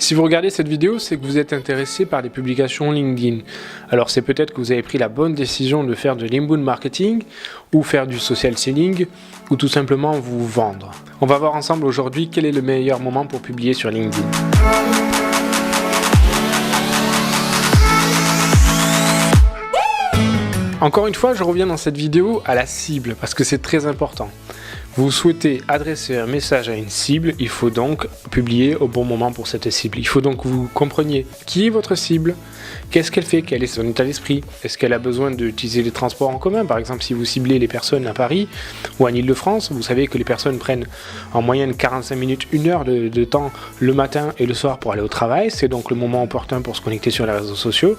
Si vous regardez cette vidéo, c'est que vous êtes intéressé par les publications LinkedIn. Alors c'est peut-être que vous avez pris la bonne décision de faire de l'inbound marketing, ou faire du social selling, ou tout simplement vous vendre. On va voir ensemble aujourd'hui quel est le meilleur moment pour publier sur LinkedIn. Encore une fois, je reviens dans cette vidéo à la cible, parce que c'est très important. Vous souhaitez adresser un message à une cible, il faut donc publier au bon moment pour cette cible. Il faut donc que vous compreniez qui est votre cible, qu'est-ce qu'elle fait, quel est son état d'esprit, est-ce qu'elle a besoin d'utiliser les transports en commun. Par exemple, si vous ciblez les personnes à Paris ou en Ile-de-France, vous savez que les personnes prennent en moyenne 45 minutes, 1 heure de temps le matin et le soir pour aller au travail. C'est donc le moment opportun pour se connecter sur les réseaux sociaux.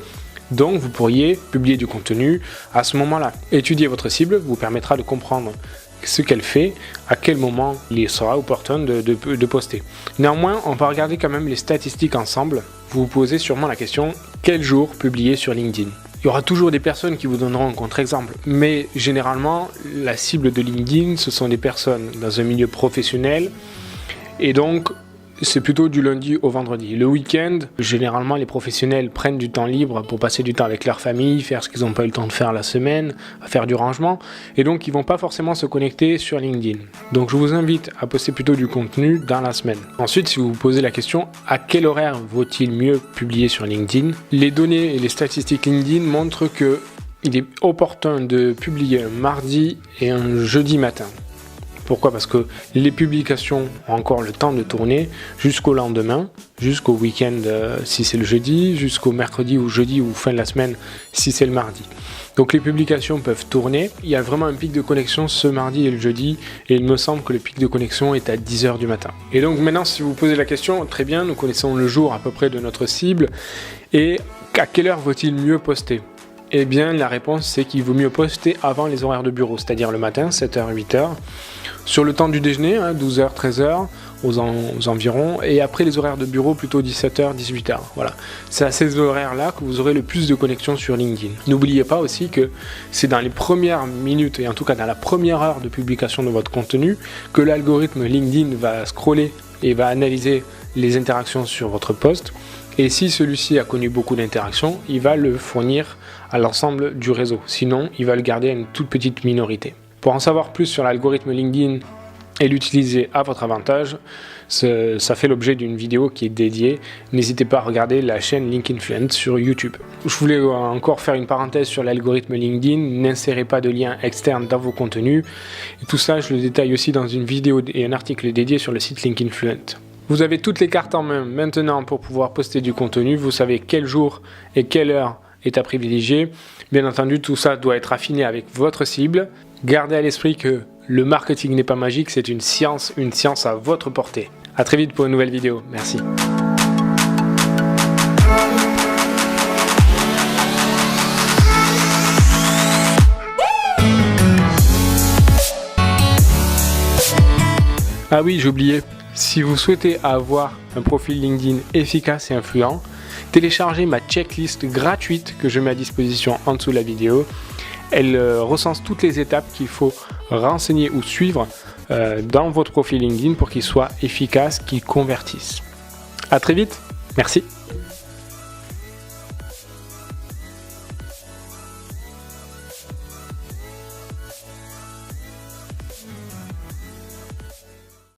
Donc vous pourriez publier du contenu à ce moment-là. Étudier votre cible vous permettra de comprendre ce qu'elle fait, à quel moment il sera opportun de poster. Néanmoins, on va regarder quand même les statistiques ensemble. Vous vous posez sûrement la question, quel jour publier sur LinkedIn ? Il y aura toujours des personnes qui vous donneront un contre-exemple, mais généralement, la cible de LinkedIn, ce sont des personnes dans un milieu professionnel, et donc c'est plutôt du lundi au vendredi. Le week-end, généralement, les professionnels prennent du temps libre pour passer du temps avec leur famille, faire ce qu'ils n'ont pas eu le temps de faire la semaine, faire du rangement, et donc ils ne vont pas forcément se connecter sur LinkedIn. Donc je vous invite à poster plutôt du contenu dans la semaine. Ensuite, si vous vous posez la question, à quel horaire vaut-il mieux publier sur LinkedIn ? Les données et les statistiques LinkedIn montrent qu'il est opportun de publier un mardi et un jeudi matin. Pourquoi ? Parce que les publications ont encore le temps de tourner jusqu'au lendemain, jusqu'au week-end si c'est le jeudi, jusqu'au mercredi ou jeudi ou fin de la semaine si c'est le mardi. Donc les publications peuvent tourner. Il y a vraiment un pic de connexion ce mardi et le jeudi, et il me semble que le pic de connexion est à 10h du matin. Et donc maintenant, si vous posez la question, très bien, nous connaissons le jour à peu près de notre cible, et à quelle heure vaut-il mieux poster ? Eh bien, la réponse, c'est qu'il vaut mieux poster avant les horaires de bureau, c'est-à-dire le matin, 7h, 8h, sur le temps du déjeuner, 12h, 13h, aux environs, et après les horaires de bureau, plutôt 17h, 18h. Voilà. C'est à ces horaires-là que vous aurez le plus de connexions sur LinkedIn. N'oubliez pas aussi que c'est dans les premières minutes, et en tout cas dans la première heure de publication de votre contenu, que l'algorithme LinkedIn va scroller et va analyser les interactions sur votre post. Et si celui-ci a connu beaucoup d'interactions, il va le fournir à l'ensemble du réseau. Sinon, il va le garder à une toute petite minorité. Pour en savoir plus sur l'algorithme LinkedIn et l'utiliser à votre avantage, ça fait l'objet d'une vidéo qui est dédiée. N'hésitez pas à regarder la chaîne LinkInfluence sur YouTube. Je voulais encore faire une parenthèse sur l'algorithme LinkedIn. N'insérez pas de liens externes dans vos contenus. Et tout ça, je le détaille aussi dans une vidéo et un article dédié sur le site LinkInfluence. Vous avez toutes les cartes en main maintenant pour pouvoir poster du contenu. Vous savez quel jour et quelle heure est à privilégier. Bien entendu, tout ça doit être affiné avec votre cible. Gardez à l'esprit que le marketing n'est pas magique, c'est une science à votre portée. A très vite pour une nouvelle vidéo. Merci. Ah oui, j'ai oublié. Si vous souhaitez avoir un profil LinkedIn efficace et influent, téléchargez ma checklist gratuite que je mets à disposition en dessous de la vidéo. Elle recense toutes les étapes qu'il faut renseigner ou suivre dans votre profil LinkedIn pour qu'il soit efficace, qu'il convertisse. À très vite, merci.